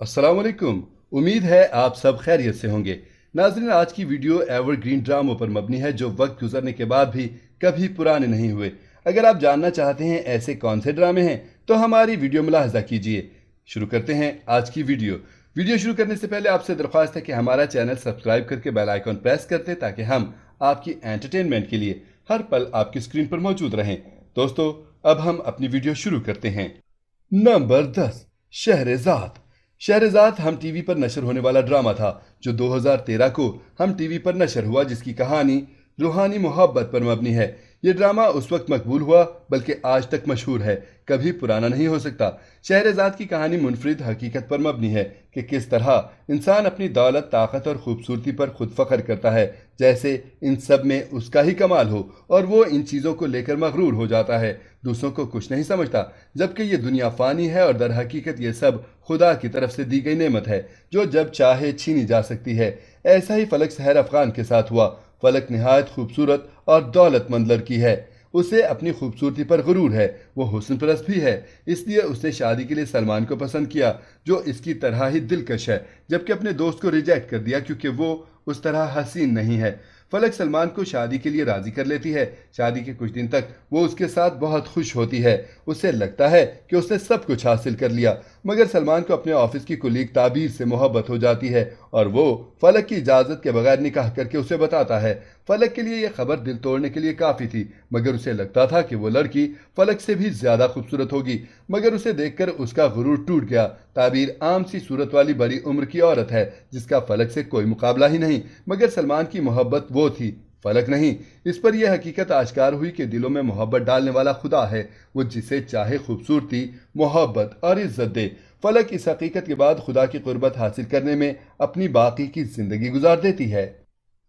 अस्सलाम वालेकुम। उम्मीद है आप सब खैरियत से होंगे। नाज़रीन, आज की वीडियो एवरग्रीन ड्रामों पर मबनी है जो वक्त गुजरने के बाद भी कभी पुराने नहीं हुए। अगर आप जानना चाहते हैं ऐसे कौन से ड्रामे हैं तो हमारी वीडियो मुलाहजा कीजिए। शुरू करते हैं आज की वीडियो शुरू करने से पहले आपसे दरख्वास्त है कि हमारा चैनल सब्सक्राइब करके बेल आइकन प्रेस करते ताकि हम आपकी एंटरटेनमेंट के लिए हर पल आपकी स्क्रीन पर मौजूद रहें। दोस्तों, अब हम अपनी वीडियो शुरू करते हैं। नंबर 10, शहरेज़ाद। शहरेज़ाद हम टीवी पर नशर होने वाला ड्रामा था जो 2013 को हम टीवी पर नशर हुआ, जिसकी कहानी रूहानी मोहब्बत पर मबनी है। ये ड्रामा उस वक्त मकबूल हुआ बल्कि आज तक मशहूर है, कभी पुराना नहीं हो सकता। शहरेज़ाद की कहानी मुनफरिद हकीकत पर मबनी है कि किस तरह इंसान अपनी दौलत, ताकत और खूबसूरती पर खुद फख्र करता है, जैसे इन सब में उसका ही कमाल हो और वो इन चीज़ों को लेकर मगरूर हो जाता है, दूसरों को कुछ नहीं समझता, जबकि ये दुनिया फ़ानी है और दर हकीकत ये सब खुदा की तरफ से दी गई नेमत है जो जब चाहे छीनी जा सकती है। ऐसा ही फलक सहर अफगान के साथ हुआ। फलक निहायत खूबसूरत और दौलतमंद लड़की है। उसे अपनी खूबसूरती पर गुरूर है। वो हुस्न परस्त भी है, इसलिए उसने शादी के लिए सलमान को पसंद किया जो इसकी तरह ही दिलकश है, जबकि अपने दोस्त को रिजेक्ट कर दिया क्योंकि वो उस तरह हसीन नहीं है। फलक सलमान को शादी के लिए राजी कर लेती है। शादी के कुछ दिन तक वो उसके साथ बहुत खुश होती है। उसे लगता है कि उसने सब कुछ हासिल कर लिया, मगर सलमान को अपने ऑफिस की कुलीग ताबीर से मोहब्बत हो जाती है और वो फलक की इजाज़त के बगैर निकाह करके उसे बताता है। फलक के लिए यह खबर दिल तोड़ने के लिए काफ़ी थी, मगर उसे लगता था कि वो लड़की फलक से भी ज़्यादा खूबसूरत होगी, मगर उसे देखकर उसका गुरूर टूट गया। ताबीर आम सी सूरत वाली बड़ी उम्र की औरत है जिसका फलक से कोई मुकाबला ही नहीं, मगर सलमान की मोहब्बत वो थी, फलक नहीं। इस पर यह हकीकत आश्कार हुई कि दिलों में मोहब्बत डालने वाला खुदा है, वो जिसे चाहे खूबसूरती, मोहब्बत और इज्जत दे। फलक इस हकीकत के बाद खुदा की कुर्बत हासिल करने में अपनी बाकी की जिंदगी गुजार देती है।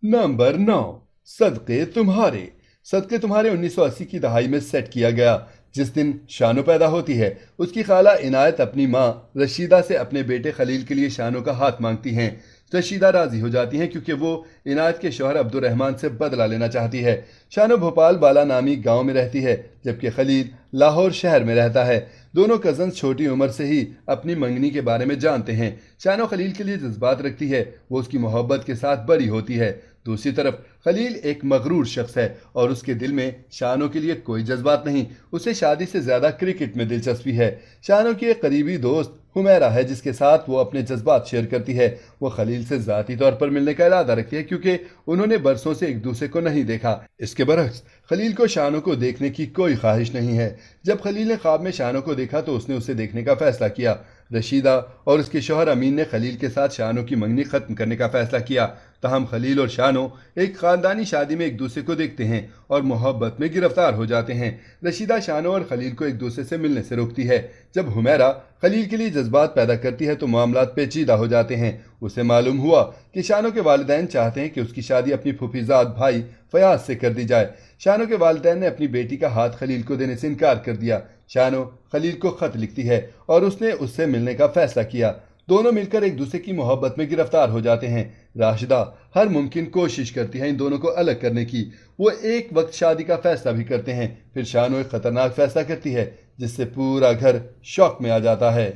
नंबर 9, सदके तुम्हारे। सदके तुम्हारे 1980 की दहाई में सेट किया गया। जिस दिन शानो पैदा होती है, उसकी खाला इनायत अपनी माँ रशीदा से अपने बेटे खलील के लिए शानो का हाथ मांगती हैं। रशीदा राजी हो जाती हैं क्योंकि वो इनायत के शौहर अब्दुर्रहमान से बदला लेना चाहती है। शानो भोपाल बाला नामी गांव में रहती है जबकि खलील लाहौर शहर में रहता है। दोनों कजन्स छोटी उम्र से ही अपनी मंगनी के बारे में जानते हैं। शानो खलील के लिए जज्बात रखती है, वो उसकी मोहब्बत के साथ बड़ी होती है। दूसरी तरफ खलील एक मगरूर शख्स है और उसके दिल में शानो के लिए कोई जज्बात नहीं। उसे शादी से ज़्यादा क्रिकेट में दिलचस्पी है। शानो की एक करीबी दोस्त हुमैरा है जिसके साथ वो अपने जज्बात शेयर करती है। वो खलील से ज़ाती तौर पर मिलने का इरादा रखती है क्योंकि उन्होंने बरसों से एक दूसरे को नहीं देखा। इसके बरक्स खलील को शानो को देखने की कोई ख्वाहिश नहीं है। जब खलील ने ख्वाब में शानो को देखा तो उसने उसे देखने का फैसला किया। रशीदा और उसके शौहर अमीन ने खलील के साथ शानो की मंगनी ख़त्म करने का फैसला किया। तहम खलील और शानो एक ख़ानदानी शादी में एक दूसरे को देखते हैं और मोहब्बत में गिरफ्तार हो जाते हैं। रशीदा शानो और खलील को एक दूसरे से मिलने से रोकती है। जब हुमैरा खलील के लिए जज्बात पैदा करती है तो मामलात पेचीदा हो जाते हैं। उसे मालूम हुआ कि शानो के वालिदैन चाहते हैं कि उसकी शादी अपनी फूफीजाद भाई फयाज से कर दी जाए। शानो के वालिदैन ने अपनी बेटी का हाथ खलील को देने से इनकार कर दिया। शानो खलील को खत लिखती है और उसने उससे मिलने का फैसला किया। दोनों मिलकर एक दूसरे की मोहब्बत में गिरफ्तार हो जाते हैं। राशिदा हर मुमकिन कोशिश करती है इन दोनों को अलग करने की। वो एक वक्त शादी का फैसला भी करते हैं, फिर शानो एक खतरनाक फैसला करती है जिससे पूरा घर शौक में आ जाता है।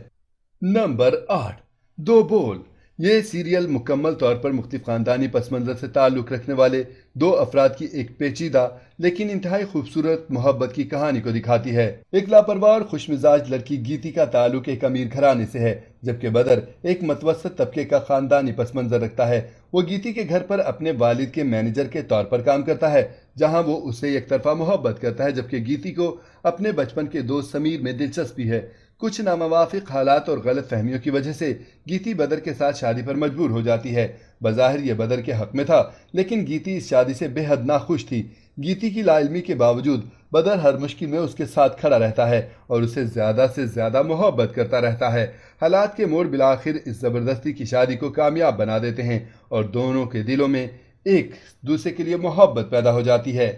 नंबर 8, दो बोल। ये सीरियल मुकम्मल तौर पर मुख्तलिफ ख़ानदानी पस मंज़र से ताल्लुक़ रखने वाले दो अफराद की एक पेचीदा लेकिन इंतहाई खूबसूरत मोहब्बत की कहानी को दिखाती है। एक लापरवाह और खुशमिजाज लड़की गीती का ताल्लुक़ एक अमीर घराने से है, जबकि बदर एक मतवसत तबके का ख़ानदानी पस मंज़र रखता है। वो गीती के घर पर अपने वालिद के मैनेजर के तौर पर काम करता है, जहाँ वो उससे एक तरफा मोहब्बत करता है, जबकि गीती को अपने बचपन के दोस्त समीर में दिलचस्पी है। कुछ नामवाफिक हालात और गलत फहमियों की वजह से गीती बदर के साथ शादी पर मजबूर हो जाती है। बज़ाहिर ये बदर के हक में था, लेकिन गीती इस शादी से बेहद नाखुश थी। गीती की लाइल्मी के बावजूद बदर हर मुश्किल में उसके साथ खड़ा रहता है और उसे ज़्यादा से ज़्यादा मोहब्बत करता रहता है। हालात के मोड़ बिलाखिर इस ज़बरदस्ती की शादी को कामयाब बना देते हैं और दोनों के दिलों में एक दूसरे के लिए मोहब्बत पैदा हो जाती है।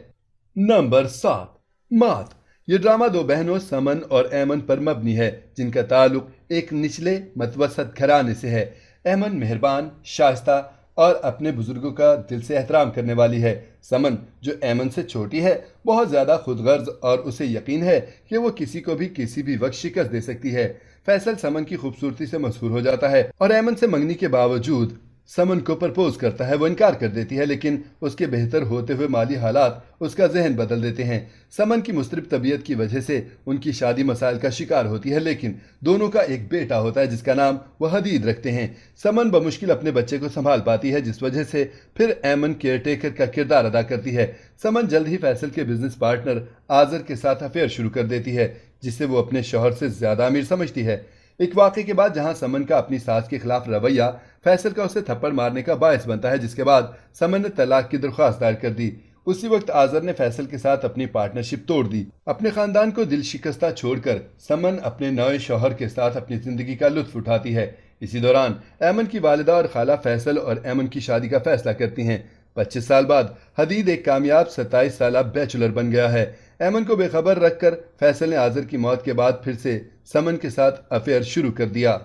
नंबर 7, मात। ये ड्रामा दो बहनों समन और ऐमन पर मबनी है जिनका ताल्लुक एक निचले मतवसत घराने से है। ऐमन मेहरबान, शाइस्ता और अपने बुजुर्गों का दिल से एहतराम करने वाली है। समन जो ऐमन से छोटी है बहुत ज़्यादा खुदगर्ज और उसे यकीन है कि वो किसी को भी किसी भी वक्त शिकस्त दे सकती है। फैसल समन की खूबसूरती से मशहूर हो जाता है और ऐमन से मंगनी के बावजूद समन को प्रपोज करता है। वो इनकार कर देती है, लेकिन उसके बेहतर होते हुए माली हालात उसका जहन बदल देते हैं। समन की मुस्तरिब तबीयत की वजह से उनकी शादी मसाइल का शिकार होती है, लेकिन दोनों का एक बेटा होता है जिसका नाम वो हदीद रखते हैं। समन बमुश्किल अपने बच्चे को संभाल पाती है, जिस वजह से फिर ऐमन केयर टेकर का किरदार अदा करती है। समन जल्द ही फैसल के बिजनेस पार्टनर आजर के साथ अफेयर शुरू कर देती है, जिसे वो अपने शौहर से ज्यादा अमीर समझती है। एक वाक़े के बाद जहां समन का अपनी सास के खिलाफ रवैया फैसल का उसे थप्पड़ मारने का बायस बनता है, जिसके बाद समन ने तलाक की दरख्वास्त दायर कर दी। उसी वक्त आजर ने फैसल के साथ अपनी पार्टनरशिप तोड़ दी। अपने खानदान को दिल शिकस्ता छोड़कर समन अपने नए शौहर के साथ अपनी जिंदगी का लुत्फ उठाती है। इसी दौरान ऐमन की वालिदा और खाला फैसल और ऐमन की शादी का फैसला करती हैं। 25 साल बाद हदीद एक कामयाब 27 साल बैचलर बन गया है। ऐमन को बेखबर रखकर फैसल ने आजर की मौत के बाद फिर से समन के साथ अफेयर शुरू कर दिया।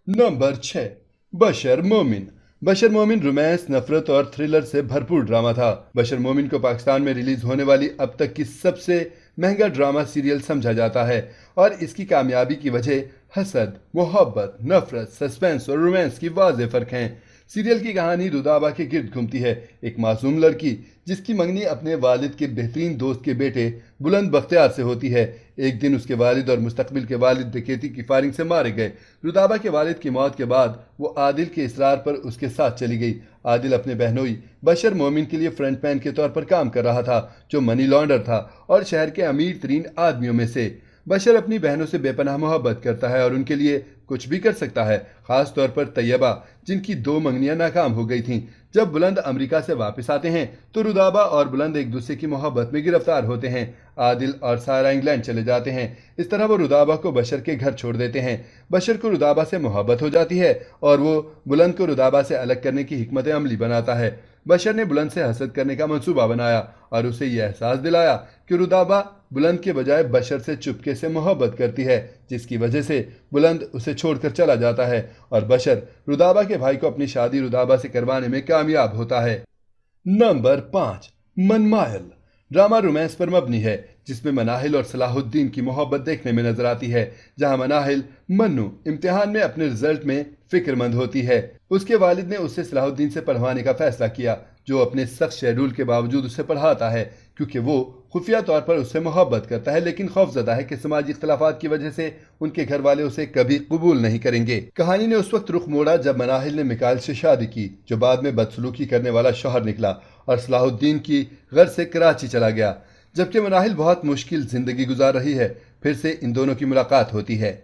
नंबर 6, बशर मोमिन। बशर मोमिन रोमांस, नफरत और थ्रिलर से भरपूर ड्रामा था। बशर मोमिन को पाकिस्तान में रिलीज होने वाली अब तक की सबसे महंगा ड्रामा सीरियल समझा जाता है और इसकी कामयाबी की वजह हसद, मोहब्बत, नफरत, सस्पेंस और रोमांस की वाज़ेह फर्क हैं। सीरियल की कहानी रुदाबा के गिर्द घूमती है, एक मासूम लड़की जिसकी मंगनी अपने वालिद के बेहतरीन दोस्त के बेटे बुलंद बख्तियार से होती है। एक दिन उसके वालिद और मुस्तकबिल के वालिद डकैती की फायरिंग से मारे गए। रुदाबा के वालिद की मौत के बाद वो आदिल के इसरार पर उसके साथ चली गई। आदिल अपने बहनोई बशर मोमिन के लिए फ्रंटमैन के तौर पर काम कर रहा था, जो मनी लॉन्डर था और शहर के अमीर तरीन आदमियों में से। बशर अपनी बहनों से बेपनाह मोहब्बत करता है और उनके लिए कुछ भी कर सकता है, खास तौर पर तैयबा, जिनकी 2 मंगनियां नाकाम हो गई थीं। जब बुलंद अमेरिका से वापस आते हैं तो रुदाबा और बुलंद एक दूसरे की मोहब्बत में गिरफ्तार होते हैं। आदिल और सारा इंग्लैंड चले जाते हैं। इस तरह वो रुदाबा को बशर के घर छोड़ देते हैं। बशर को रुदाबा से मोहब्बत हो जाती है और वो बुलंद को रुदाबा से अलग करने की हिकमत अमली बनाता है। बशर ने बुलंद से हसद करने का मंसूबा बनाया और उसे यह एहसास दिलाया कि रुदाबा बुलंद के बजाय बशर से चुपके से मोहब्बत करती है, जिसकी वजह से बुलंद उसे छोड़कर चला जाता है और बशर रुदाबा के भाई को अपनी शादी रुदाबा से करवाने में कामयाब होता है। नंबर 5, मनमायल। ड्रामा रोमांस पर मबनी है, जिसमें मनाहिल और सलाहुद्दीन की मोहब्बत देखने में नजर आती है। जहां मनाहिल मन्नू इम्तिहान में अपने रिजल्ट में फिक्रमंद होती है। उसके वालिद ने उसे सलाहुद्दीन से पढ़वाने का फैसला किया, जो अपने सख्त शेड्यूल के बावजूद उसे पढ़ाता है, क्योंकि वो खुफिया तौर पर उससे मोहब्बत करता है, लेकिन खौफजदा है कि समाजी इख्तलाफात की वजह से उनके घर वाले उसे कभी कबूल नहीं करेंगे। कहानी ने उस वक्त रुख मोड़ा जब मनाहिल ने मिकाइल से शादी की, जो बाद में बदसलूकी करने वाला शौहर निकला और सलाहुद्दीन की घर से कराची चला गया। जबकि मनाहिल बहुत मुश्किल जिंदगी गुजार रही है, फिर से इन दोनों की मुलाकात होती है।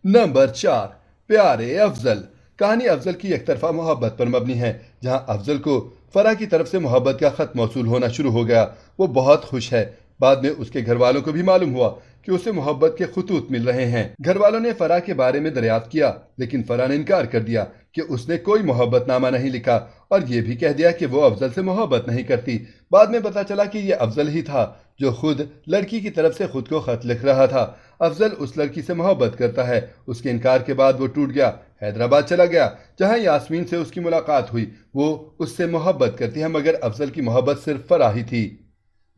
नंबर 4, प्यारे अफजल। कहानी अफजल की एक तरफा मोहब्बत पर मबनी है, जहां अफजल को फराह की तरफ से मोहब्बत का खत मौसूल होना शुरू हो गया। वो बहुत खुश है। बाद में उसके घर वालों को भी मालूम हुआ कि उसे मोहब्बत के खुतूत मिल रहे हैं। घर वालों ने फराह के बारे में दरियाफ्त किया, लेकिन फराह ने इनकार कर दिया कि उसने कोई मोहब्बतनामा नहीं लिखा और ये भी कह दिया कि वो अफजल से मोहब्बत नहीं करती। बाद में पता चला कि ये अफजल ही था जो खुद लड़की की तरफ से खुद को खत लिख रहा था। अफजल उस लड़की से मोहब्बत करता है। उसके इनकार के बाद वो टूट गया, हैदराबाद चला गया, जहां यास्मीन से उसकी मुलाकात हुई। वो उससे मोहब्बत करती है, मगर अफजल की मोहब्बत सिर्फ फराह ही थी।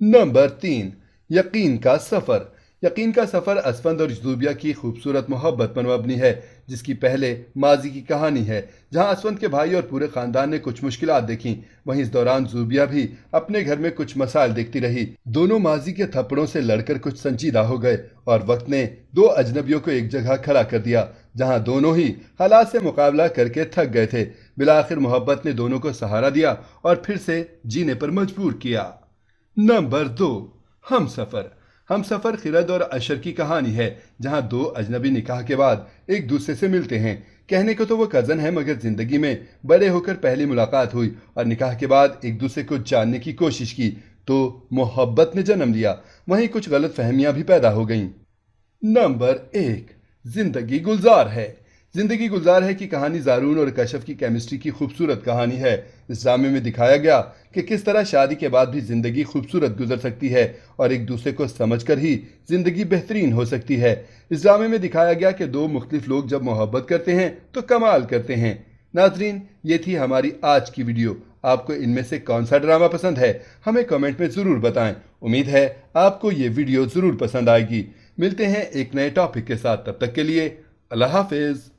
नंबर 3, यकीन का सफर। यकीन का सफर असफंद और ज़ूबिया की खूबसूरत मोहब्बत पर मबनी है, जिसकी पहले माजी की कहानी है, जहां असफंद के भाई और पूरे खानदान ने कुछ मुश्किलात देखी। वहीं इस दौरान ज़ूबिया भी अपने घर में कुछ मसाइल देखती रही। दोनों माजी के थप्पड़ों से लड़कर कुछ संजीदा हो गए और वक्त ने 2 अजनबियों को एक जगह खड़ा कर दिया, जहां दोनों ही हालात से मुकाबला करके थक गए थे। बिलाखिर मोहब्बत ने दोनों को सहारा दिया और फिर से जीने पर मजबूर किया। नंबर 2, हमसफर। हमसफर खिरद और अशर की कहानी है, जहां 2 अजनबी निकाह के बाद एक दूसरे से मिलते हैं। कहने को तो वो कज़न है, मगर जिंदगी में बड़े होकर पहली मुलाकात हुई और निकाह के बाद एक दूसरे को जानने की कोशिश की तो मोहब्बत ने जन्म लिया। वहीं कुछ गलत फहमियां भी पैदा हो गईं। नंबर 1, जिंदगी गुलजार है। जिंदगी गुलजार है की कहानी जारून और कशफ की केमिस्ट्री की खूबसूरत कहानी है। इस ड्रामे में दिखाया गया कि किस तरह शादी के बाद भी जिंदगी खूबसूरत गुजर सकती है और एक दूसरे को समझकर ही जिंदगी बेहतरीन हो सकती है। इस ड्रामे में दिखाया गया कि 2 मुख्तलिफ लोग जब मोहब्बत करते हैं तो कमाल करते हैं। नाजरीन, ये थी हमारी आज की वीडियो। आपको इनमें से कौन सा ड्रामा पसंद है, हमें कमेंट में ज़रूर बताएं। उम्मीद है आपको ये वीडियो ज़रूर पसंद आएगी। मिलते हैं एक नए टॉपिक के साथ, तब तक के लिए اللہ حافظ.